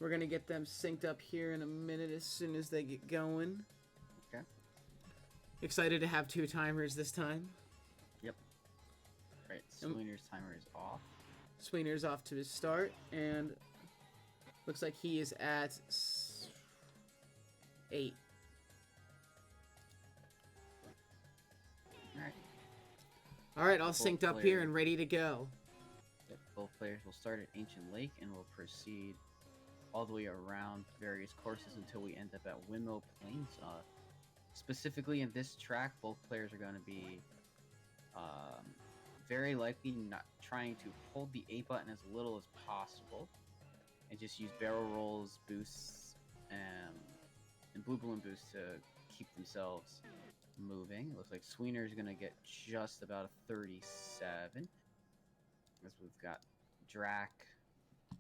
We're going to get them synced up here in a minute as soon as they get going. Okay. Excited to have 2 timers this time. Yep. Right. Sweener's timer is off. Sweener's off to his start, and looks like he is at 8. All right. All right, all synced up here and ready to go. Yep, both players will start at Ancient Lake and will proceed all the way around various courses until we end up at Windmill Plains. Specifically in this track, both players are going to be very likely not trying to hold the A button as little as possible and just use barrel rolls, boosts, and blue balloon boosts to keep themselves moving. It looks like Sweener is going to get just about a 37. As we've got Drac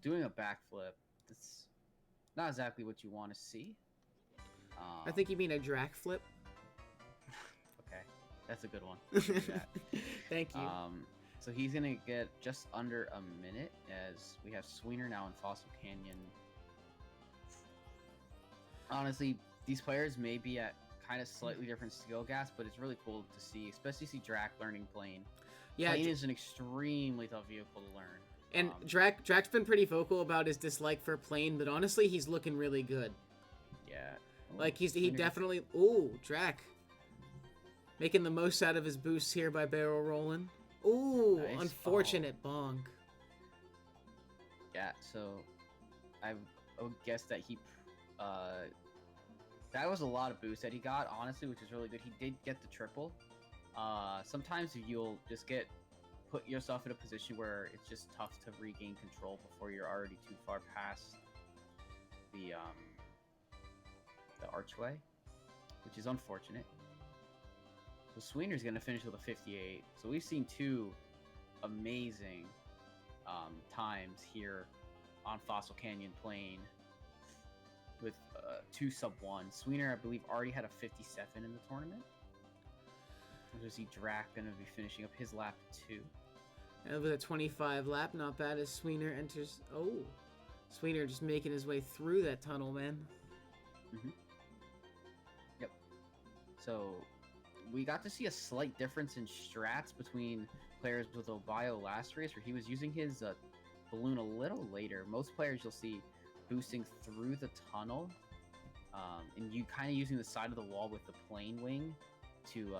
doing a backflip. That's not exactly what you want to see. I think you mean a Drac flip. Okay, that's a good one. Thank you. So he's going to get just under a minute as we have Sweener now in Fossil Canyon. Honestly, these players may be at kind of slightly different skill gaps, but it's really cool to see, especially see Drac learning Plane. Yeah, Plane is an extremely tough vehicle to learn. And Drac's been pretty vocal about his dislike for Plane, but honestly, he's looking really good. Yeah. Ooh, like, he definitely... Ooh, Drac. Making the most out of his boosts here by barrel rolling. Ooh, nice. Unfortunate bonk. Yeah, so I would guess that he... that was a lot of boost that he got, honestly, which is really good. He did get the triple. Sometimes you'll just put yourself in a position where it's just tough to regain control before you're already too far past the archway, which is unfortunate. So Sweener's going to finish with a 58. So we've seen 2 amazing times here on Fossil Canyon Plain with 2 sub-1. Sweener, I believe, already had a 57 in the tournament. There's see Drac going to be finishing up his lap 2. And with a 25 lap, not bad as Sweener enters. Oh, Sweener just making his way through that tunnel, man. Mm-hmm. Yep. So we got to see a slight difference in strats between players with Obio last race, where he was using his balloon a little later. Most players you'll see boosting through the tunnel, and you kind of using the side of the wall with the plane wing to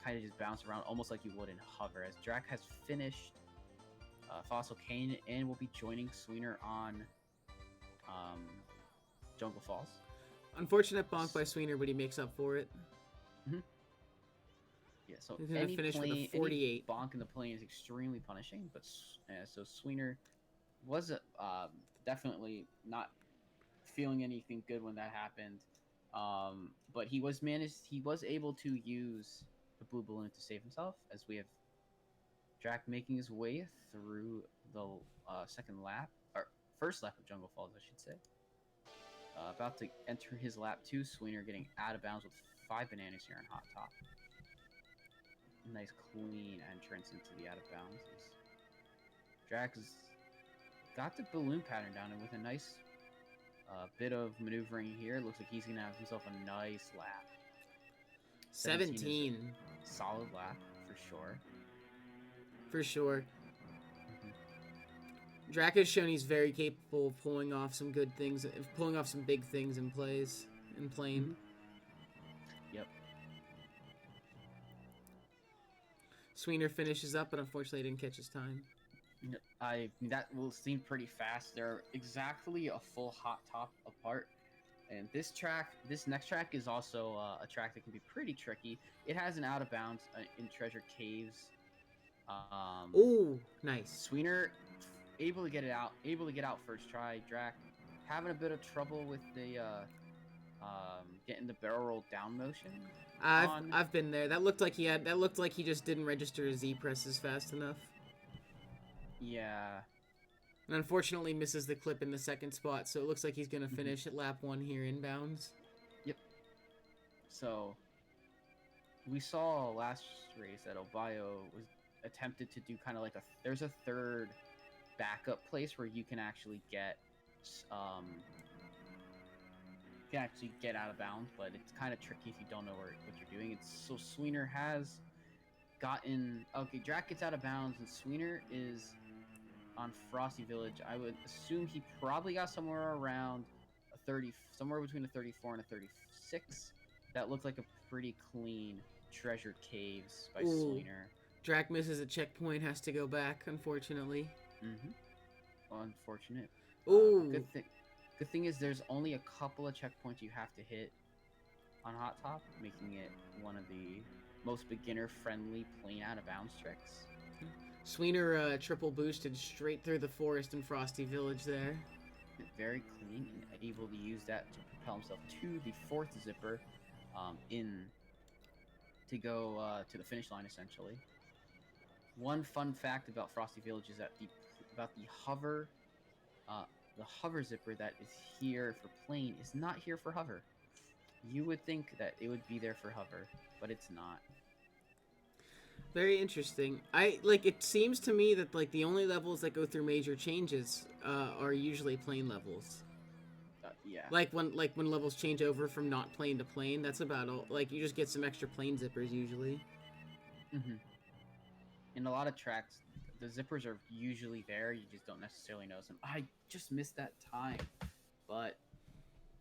kind of just bounce around almost like you would in hover. As Drac has finished Fossil Canyon and will be joining Sweener on Jungle Falls. Unfortunate bonk by Sweener, but he makes up for it. Mm-hmm. Yeah, so he's gonna finish with a 48. Any bonk in the plane is extremely punishing, but so Sweener was definitely not feeling anything good when that happened. But he was able to use the blue balloon to save himself, as we have Drac making his way through the second lap, or first lap of Jungle Falls, I should say. About to enter his lap 2, Sweener getting out of bounds with 5 bananas here on Hot Top. Nice clean entrance into the out of bounds. Drac's got the balloon pattern down, and with a nice bit of maneuvering here, looks like he's going to have himself a nice lap. 17. Solid lap, for sure. For sure. Drac has shown he's very capable of pulling off some good things, pulling off some big things in plays, in Plane. Yep. Sweener finishes up, but unfortunately didn't catch his time. That will seem pretty fast. They're exactly a full hot top apart. And this next track is also a track that can be pretty tricky. It has an out of bounds in Treasure Caves. Ooh, nice. Sweener able to get out first try. Drac having a bit of trouble with the getting the barrel roll down motion. I've been there. That looked like he just didn't register his Z presses fast enough. Yeah. And unfortunately misses the clip in the second spot, so it looks like he's going to finish at lap 1 here inbounds. Yep. So, we saw last race that Obio was attempted to do kind of like there's a third backup place where you can actually get can actually get out of bounds, but it's kind of tricky if you don't know what you're doing. So Sweener has gotten okay. Drac gets out of bounds, and Sweener is on Frosty Village. I would assume he probably got somewhere around a 30, somewhere between a 34 and a 36. That looked like a pretty clean treasure caves by Sweener. Drac misses a checkpoint, has to go back, unfortunately. Unfortunate. Ooh. Good thing is there's only a couple of checkpoints you have to hit on Hot Top, making it one of the most beginner-friendly plane out-of-bounds tricks. Sweener triple boosted straight through the forest in Frosty Village there. Very clean, and able to use that to propel himself to the fourth zipper, to go to the finish line, essentially. One fun fact about Frosty Village is that the hover zipper that is here for plane is not here for hover. You would think that it would be there for hover, but it's not. Very interesting. It seems to me that like the only levels that go through major changes are usually plane levels. Yeah. Like when levels change over from not plane to plane, that's about all. Like you just get some extra plane zippers usually. In a lot of tracks, the zippers are usually there. You just don't necessarily notice them. I just missed that time, but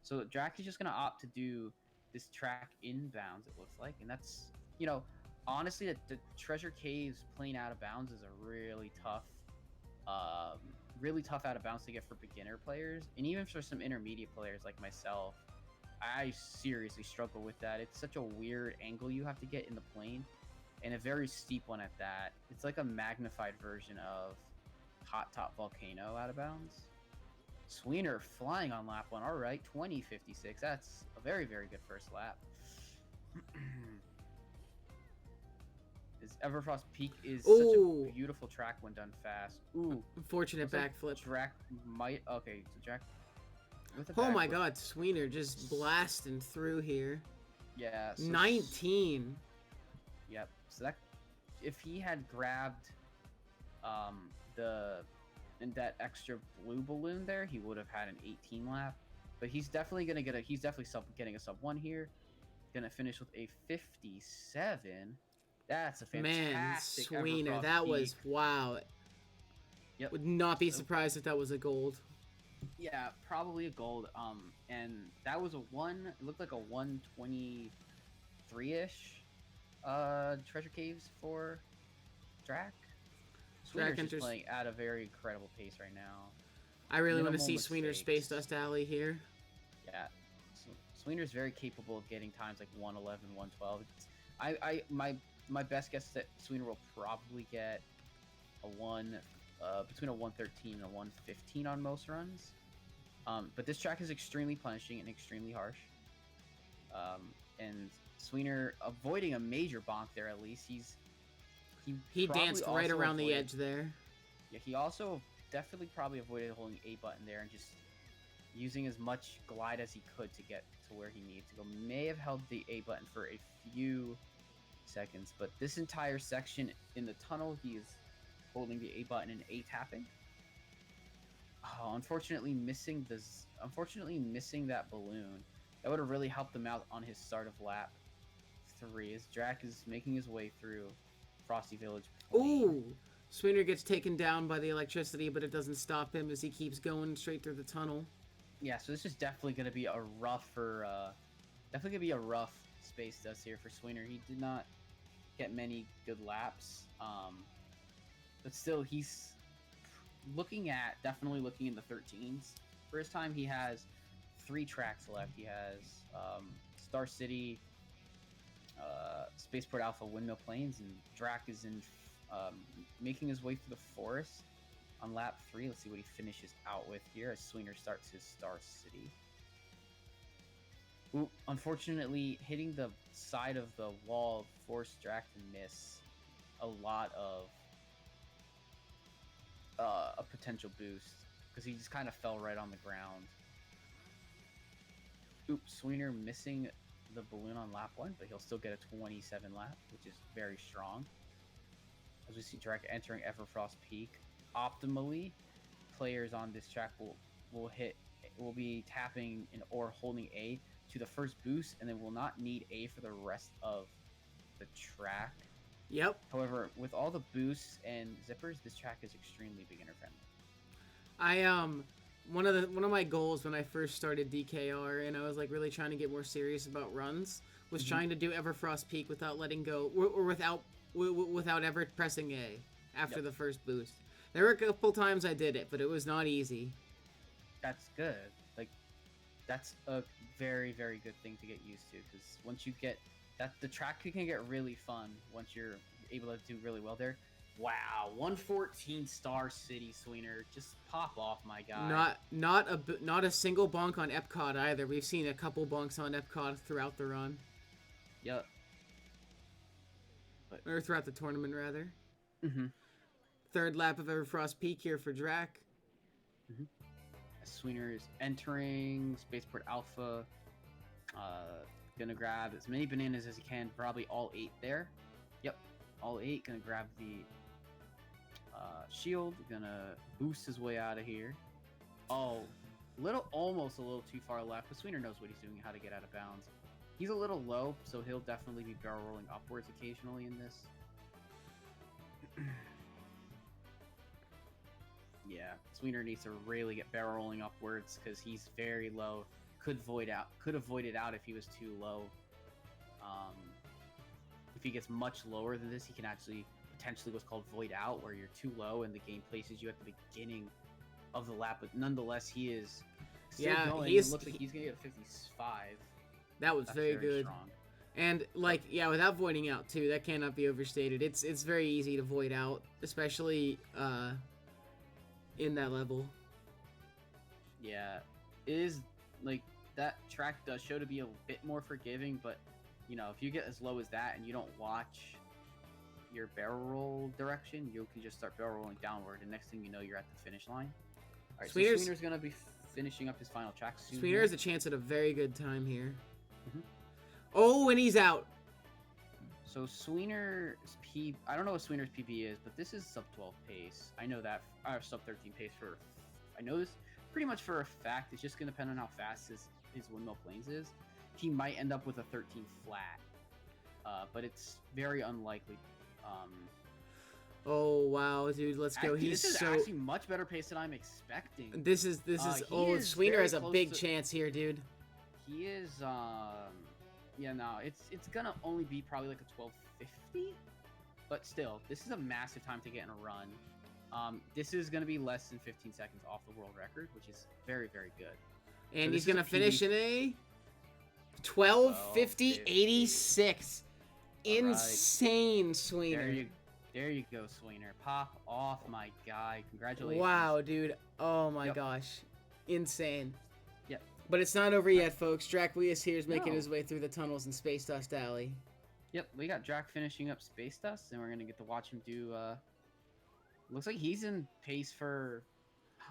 so Drac is just gonna opt to do this track inbounds. It looks like, and that's honestly the treasure caves plane out of bounds is a really tough out of bounds to get for beginner players, and even for some intermediate players like myself. I seriously struggle with that. It's such a weird angle you have to get in the plane, and a very steep one at that. It's like a magnified version of Hot Top Volcano out of bounds. Sweener flying on lap 1. All right, 20:56. That's a very, very good first lap. This Everfrost Peak is such a beautiful track when done fast. Unfortunate backflip. Drac might. Okay, so Drac. Oh my God, Sweener just blasting through here. Yeah. So 19. Yep. So that, if he had grabbed that extra blue balloon there, he would have had an 18 lap. But he's definitely gonna get getting a sub 1 here. Gonna finish with a 57. That's a fantastic Sweener. That was wow. Yep. Would not be surprised if that was a gold. Yeah, probably a gold. And that was it looked like a 123-ish treasure caves for Drac. Sweener's just playing at a very incredible pace right now. I really want to see Sweener's Space Dust Alley here. Yeah, Sweener's very capable of getting times like 111, 112. My best guess is that Sweener will probably get between a 113 and a 115 on most runs. But this track is extremely punishing and extremely harsh. And Sweener avoiding a major bonk there at least. He danced right around the edge there. Yeah, he also definitely probably avoided holding A button there and just using as much glide as he could to get to where he needed to go. May have held the A button for a few seconds, but this entire section in the tunnel, he is holding the A button and A tapping. Oh, unfortunately missing that balloon. That would have really helped him out on his start of lap 3 as Drac is making his way through Frosty Village. Ooh! Sweener gets taken down by the electricity, but it doesn't stop him as he keeps going straight through the tunnel. Yeah, so this is definitely going to be a rough space dust here for Sweener. He did not get many good laps, but still he's definitely looking in the 13s. For his time, he has 3 tracks left. He has Star City, Spaceport Alpha, Windmill Plains, and Drac is in making his way through the forest on lap 3. Let's see what he finishes out with here as Sweener starts his Star City. Ooh, unfortunately, hitting the side of the wall forced Drac to miss a lot of a potential boost because he just kind of fell right on the ground. Oops, Sweener missing the balloon on lap 1, but he'll still get a 27 lap, which is very strong. As we see Drac entering Everfrost Peak. Optimally, players on this track will will be tapping or holding A to the first boost, and then will not need A for the rest of the track. Yep. However, with all the boosts and zippers, this track is extremely beginner friendly. One of my goals when I first started DKR and I was like really trying to get more serious about runs was trying to do Everfrost Peak without letting go or without ever pressing A after the first boost. There were a couple times I did it, but it was not easy. That's good. Like, that's a very, very good thing to get used to, because once you get that, the track can get really fun once you're able to do really well there. Wow, 114 Star City, Sweener. Just pop off, my guy. Not a single bonk on Epcot either. We've seen a couple bonks on Epcot throughout the run. Yep. Or throughout the tournament, rather. Mm-hmm. Third lap of Everfrost Peak here for Drac. Mm-hmm. Sweener is entering Spaceport Alpha. Gonna grab as many bananas as he can. Probably all 8 there. Yep, all 8. Gonna grab the shield. Gonna boost his way out of here. Oh, almost a little too far left. But Sweener knows what he's doing, how to get out of bounds. He's a little low, so he'll definitely be barrel rolling upwards occasionally in this. Yeah, Sweener needs to really get barrel rolling upwards because he's very low. Could have voided out if he was too low. If he gets much lower than this, he can actually potentially what's called void out, where you're too low and the game places you at the beginning of the lap. But nonetheless, he is still going. It looks like he's gonna get 55. That was very good. Strong. And without voiding out too, that cannot be overstated. It's very easy to void out, especially in that level. Yeah, it is like that track does show to be a bit more forgiving, but you know, if you get as low as that and you don't watch your barrel roll direction, you can just start barrel rolling downward, and next thing you know, you're at the finish line. All right, so Sweener's gonna be finishing up his final track soon. Sweener has a chance at a very good time here. Oh, and he's out. So Sweener's I don't know what Sweener's PB is, but this is sub 12 pace. I know that. I have sub 13 pace I know this pretty much for a fact. It's just gonna depend on how fast his windmill planes is. He might end up with a 13 flat, but it's very unlikely. Oh wow, dude, let's go. This is actually much better pace than I'm expecting. This is Sweener has a big chance here, dude. He is yeah, no, it's gonna only be probably like a 12:50, but still, this is a massive time to get in a run. This is gonna be less than 15 seconds off the world record, which is very, very good. And so he's gonna finish in a 12:50.86. Insane, right. Sweener. There you go, Sweener. Pop off, my guy. Congratulations. Wow, dude. Oh my gosh. Insane. Yep. But it's not over yet, folks. Draculius here is making his way through the tunnels in Space Dust Alley. Yep, we got Drac finishing up Space Dust, and we're going to get to watch him do... looks like he's in pace for...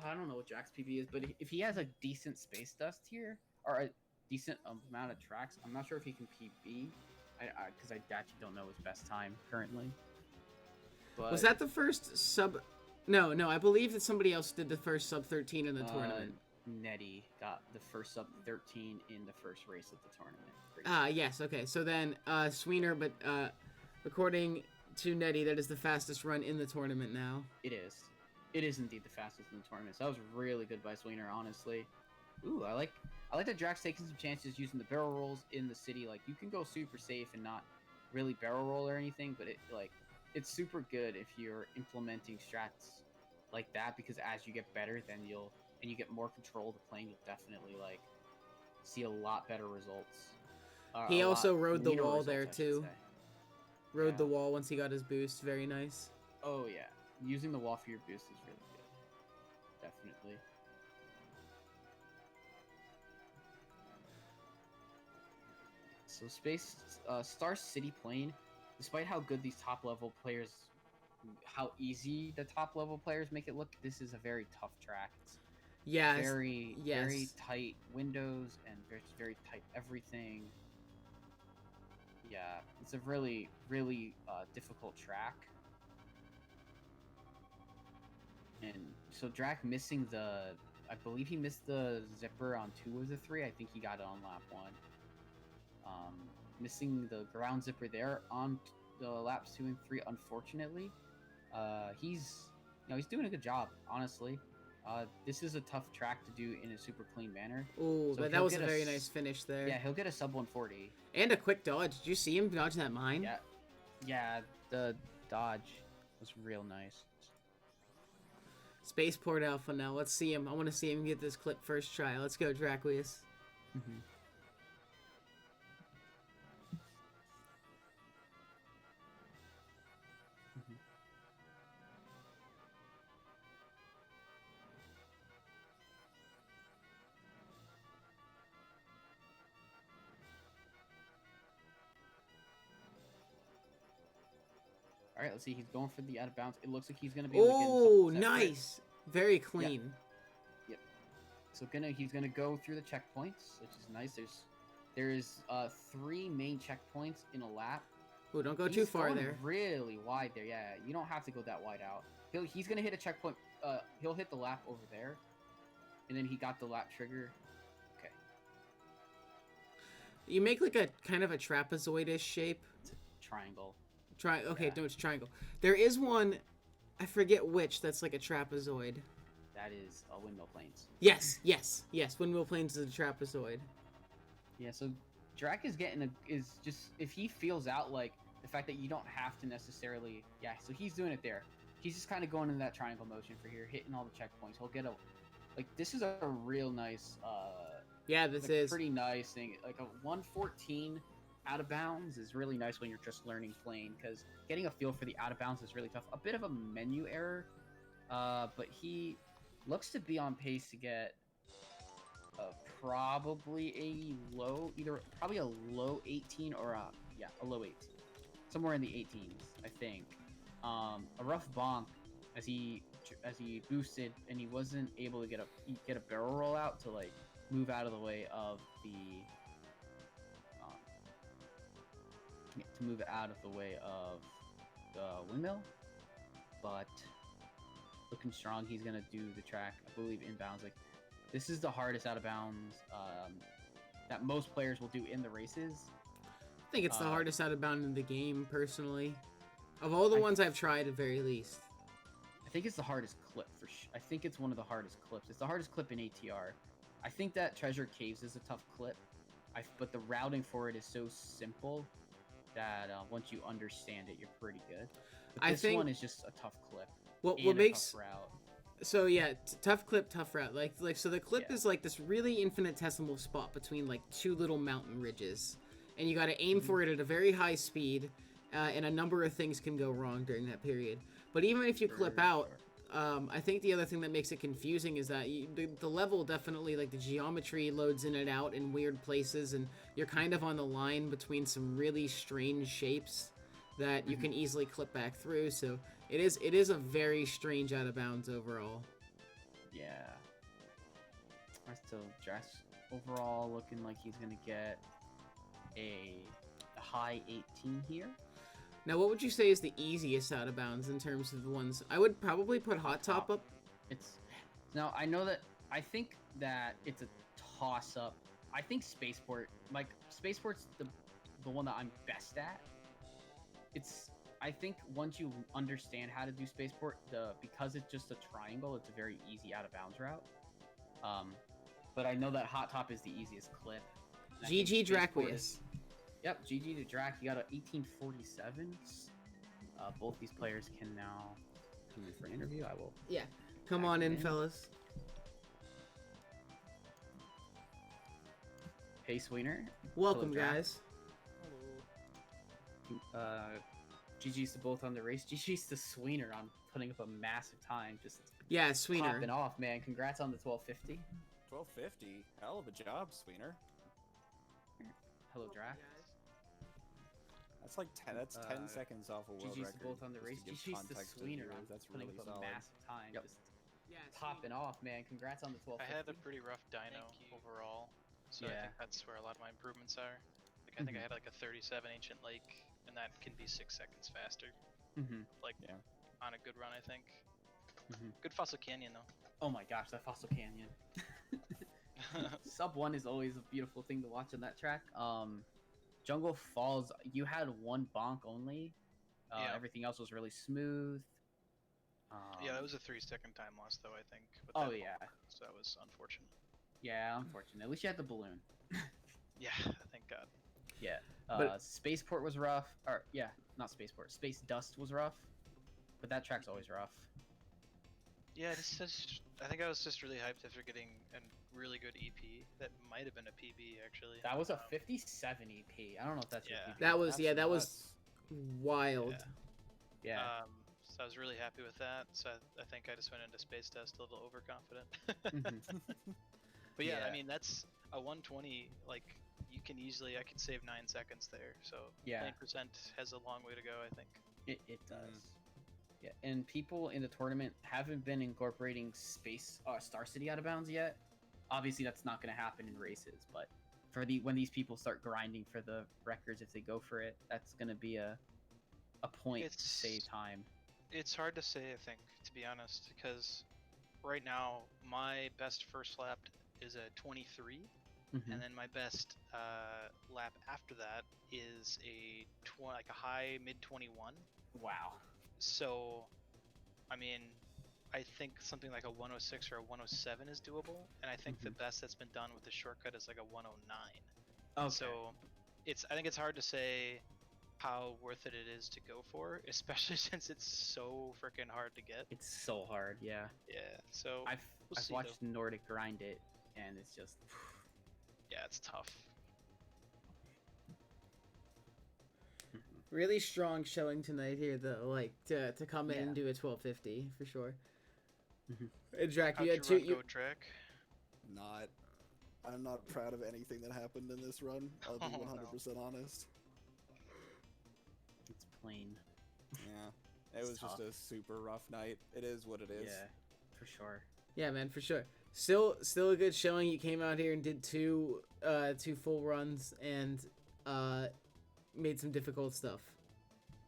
I don't know what Drac's PB is, but if he has a decent Space Dust here, or a decent amount of tracks, I'm not sure if he can PB, because I actually don't know his best time currently. But, was that the first sub... No, I believe that somebody else did the first sub 13 in the tournament. Nettie got the first sub 13 in the first race of the tournament. Yes, okay. So then, Sweener, but according to Nettie, that is the fastest run in the tournament now. It is. It is indeed the fastest in the tournament. So that was really good by Sweener, honestly. Ooh, I like that Drac's taking some chances using the barrel rolls in the city. Like, you can go super safe and not really barrel roll or anything, but it's super good if you're implementing strats like that, because as you get better, then you get more control of the plane, you'll definitely see a lot better results. He also rode the wall there too. Rode the wall once he got his boost. Very nice. Oh yeah, using the wall for your boost is really good. Definitely. So Star City plane, despite how good these top level players, how easy the top level players make it look, this is a very tough track. It's very tight windows and very tight everything. Yeah, it's a really, really difficult track. And so Drac missing the I believe he missed the zipper on 2 of the 3. I think he got it on lap 1. Missing the ground zipper there on the laps 2 and 3, unfortunately. He's doing a good job, honestly. This is a tough track to do in a super clean manner. Ooh, So but that was a very nice finish there. Yeah, he'll get a sub 140. And a quick dodge. Did you see him dodge that mine? Yeah, the dodge was real nice. Spaceport Alpha now. Let's see him. I want to see him get this clip first try. Let's go, Draquius. All right, let's see. He's going for the out of bounds. It looks like he's gonna be. Oh, nice! Very clean. Yep. So he's gonna go through the checkpoints, which is nice. There's 3 main checkpoints in a lap. Oh, don't go too far there. Really wide there. Yeah, you don't have to go that wide out. He's gonna hit a checkpoint. He'll hit the lap over there, and then he got the lap trigger. Okay. You make like a kind of a trapezoid-ish shape. It's a triangle. Okay, no, it's triangle. There is one, I forget which, that's like a trapezoid. That is windmill planes. Yes. Windmill planes is a trapezoid. Yeah, so Drac is just, if he feels out like the fact that you don't have to necessarily, so he's doing it there. He's just kind of going in that triangle motion for here, hitting all the checkpoints. He'll get this is a real nice, this is pretty nice thing. Like a 114 out of bounds is really nice when you're just learning plane, because getting a feel for the out of bounds is really tough. A bit of a menu error, but he looks to be on pace to get probably a low 18 or a low 18, somewhere in the 18s, I think. A rough bonk as he boosted, and he wasn't able to get a barrel roll out to like move out of the way of the windmill, but looking strong. He's gonna do the track, I believe, inbounds. Like, this is the hardest out of bounds that most players will do in the races. I think it's the hardest out of bound in the game, personally. Of all the ones I've tried, at very least. I think it's the hardest clip for sure. I think it's one of the hardest clips. It's the hardest clip in ATR. I think that Treasure Caves is a tough clip, but the routing for it is so simple that once you understand it, you're pretty good. But this one is just a tough clip. What makes tough route. So yeah, tough clip, tough route. Like so the clip is like this really infinitesimal spot between like 2 little mountain ridges, and you got to aim for it at a very high speed, and a number of things can go wrong during that period. But even if you clip out, I think the other thing that makes it confusing is that the level definitely, like, the geometry loads in and out in weird places, and you're kind of on the line between some really strange shapes that you can easily clip back through. So it is a very strange out of bounds overall. Yeah. So Dress overall looking like he's gonna get a high 18 here. Now, what would you say is the easiest out of bounds in terms of the ones? I would probably put Hot Top up. I think that it's a toss up. I think Spaceport, like Spaceport's the one that I'm best at. I think once you understand how to do Spaceport, because it's just a triangle, it's a very easy out of bounds route. But I know that Hot Top is the easiest clip. GG Draquius. Yep, GG to Drac. You got an 1847. Both these players can now come in for an interview. I will. Yeah, come on in, fellas. Hey, Sweener. Welcome, guys. Hello. GG's to both on the race. GG's to Sweener on putting up a massive time. Sweener. Popping off, man. Congrats on the 1250. 1250. Hell of a job, Sweener. Hello, Drac. That's like 10. That's 10 seconds off a world GG's record. to both on the race. GG's to Sweener on putting up a massive time. Yep. Popping off, man. Congrats on the 1250. I had a pretty rough dyno overall, so I think that's where a lot of my improvements are. Like, I think I had like a 37 Ancient Lake, and that can be 6 seconds faster. On a good run, I think. Good Fossil Canyon, though. Oh my gosh, that Fossil Canyon. Sub 1 is always a beautiful thing to watch on that track. Jungle Falls, you had one bonk only. Yeah. Everything else was really smooth. Yeah, that was a 3-second time loss, though, I think. With Oh, that yeah. ball, so that was unfortunate. Yeah, unfortunate. At least you had the balloon. Yeah, thank God. Yeah. But- Spaceport was rough. Or, yeah, not Spaceport. Space Dust was rough. But that track's always rough. Yeah, I think I was just really hyped after getting a really good EP. That might have been a PB, actually. That was a 57 EP. I don't know if that's Yeah. your PB. That was That's that was nuts. wild. Yeah. So I was really happy with that. So I think I just went into Space Test a little overconfident. Mhm. But yeah, Yeah. I mean, that's a 120. Like, you can easily, I could save 9 seconds there. So Yeah. 20% has a long way to go, I think. It does. Yeah, and people in the tournament haven't been incorporating Star City out of bounds yet. Obviously, that's not going to happen in races, but when these people start grinding for the records, if they go for it, that's going to be a point to save time. It's hard to say, I think, to be honest, because right now my best first lap is a 23, Mhm. and then my best lap after that is like a high mid 21. Wow. So, I mean, I think something like a 106 or a 107 is doable, and I think the best that's been done with the shortcut is like a 109. Okay. So, I think it's hard to say how worth it is to go for, especially since it's so freaking hard to get. It's so hard, yeah. Yeah. So I've we'll see, watched Nordic grind it, and it's just yeah, it's tough. Really strong showing tonight here, though. Like to come in and do a 1250 for sure. And Drac, How'd you had two. run go, Drac? I'm not proud of anything that happened in this run. I'll be 100% honest. it's plain. Yeah, it was It's just tough. a super rough night. It is what it is. Yeah, for sure. Yeah, man, for sure. Still a good showing. You came out here and did two full runs and made some difficult stuff.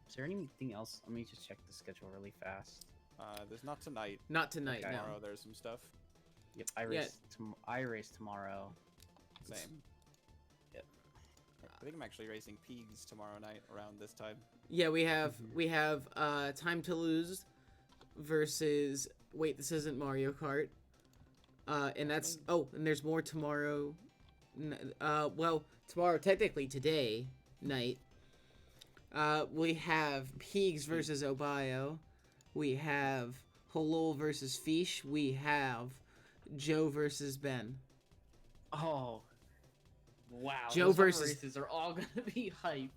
Is there anything else? Let me just check the schedule really fast. There's not tonight. Not tonight, Okay. no. Tomorrow there's some stuff. Yep, I race tomorrow. Same. Yep. I think I'm actually racing Peegs tomorrow night around this time. Yeah, we have Time to Lose versus wait, this isn't Mario Kart. And that's and there's more tomorrow. Well, tomorrow technically today night. We have Peegs versus Obayo. We have Halul versus Fish. We have Joe versus Ben. Oh, wow! Joe Those summer versus- races are all gonna be hype.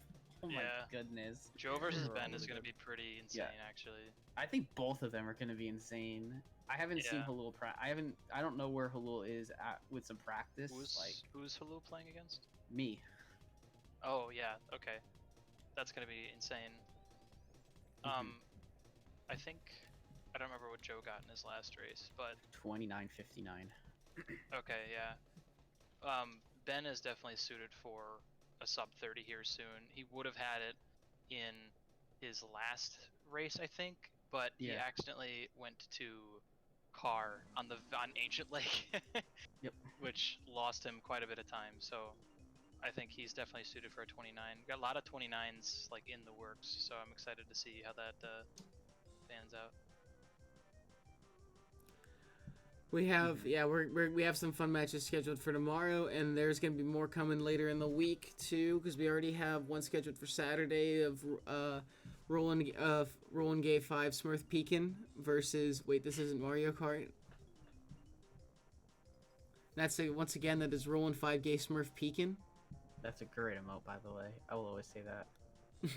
Oh my Yeah. goodness! Joe versus They're all Ben is really gonna good. be pretty insane, actually. I think both of them are gonna be insane. I haven't seen Yeah. Halul. I don't know where Halul is at with some practice. Who's Halul playing against? Me. Oh yeah, okay, that's gonna be insane. I think I don't remember what Joe got in his last race, but 29:59. okay, yeah. Ben is definitely suited for a sub 30 here soon. He would have had it in his last race, I think, but he Yeah. accidentally went to Car on Ancient Lake, Yep. which lost him quite a bit of time. So I think he's definitely suited for a 29. Got a lot of 29s like in the works, so I'm excited to see how that pans out. We have we have some fun matches scheduled for tomorrow, and there's gonna be more coming later in the week too, because we already have one scheduled for Saturday of Roland Gay 5 Smurf Pekin versus wait, this isn't Mario Kart. That's once again that is Roland 5 Gay Smurf Pekin. That's a great emote, by the way. I will always say that. Oh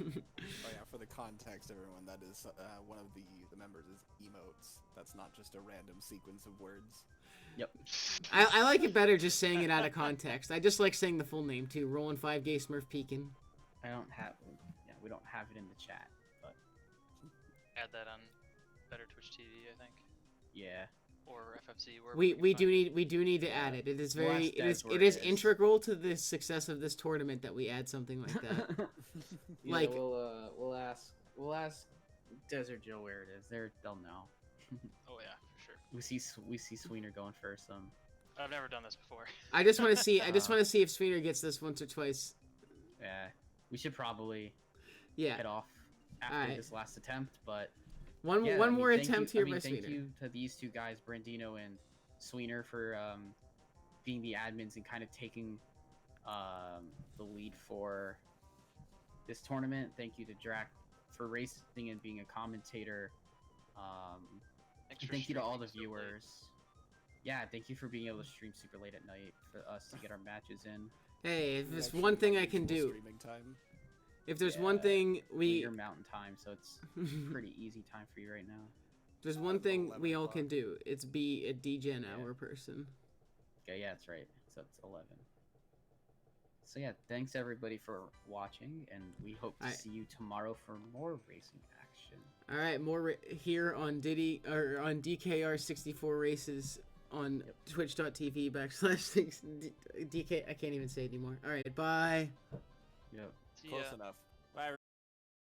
yeah, for the context, everyone, that is one of the members is emotes. That's not just a random sequence of words. Yep. I like it better just saying it out of context. I just like saying the full name too. Roland 5 Gay Smurf Pekin. I don't have. Yeah, we don't have it in the chat, but Add that on Better Twitch TV, I think, yeah. or FFC. Wherever We can do need to add it. It is We'll very ask Des where it it is is. integral to the success of this tournament that we add something like that. Yeah, Like- we'll ask Desert Joe where it is. They'll know. Oh yeah, for sure. we see Sweener going for some. I've never done this before. I just want to see. I just Uh, want to see if Sweener gets this once or twice. Yeah, we should probably Yeah. head off after Alright. this last attempt, but One yeah, one I mean, more thank attempt you, here by thank Sweener. you to these two guys, Brandino and Sweener, for being the admins and kind of taking the lead for this tournament. Thank you to Drac for racing and being a commentator. Thanks And for thank you to all the streaming so late. viewers. Yeah, thank you for being able to stream super late at night for us to get our matches in. Hey, if there's Actually, one thing I can unusual do, Streaming time. if there's Yeah, one thing Well, we, you're mountain time, so it's pretty easy time for you right now. there's one thing 11 we all o'clock. can do. It's be a DGen Yeah. hour person. Okay, yeah, that's right. So it's 11. So yeah, thanks everybody for watching, and we hope to Alright. see you tomorrow for more racing action. All right, more here on Diddy or on DKR 64 races on Yep. twitch.tv/DK. I can't even say it anymore. All right, bye. Yep. See Close ya. enough.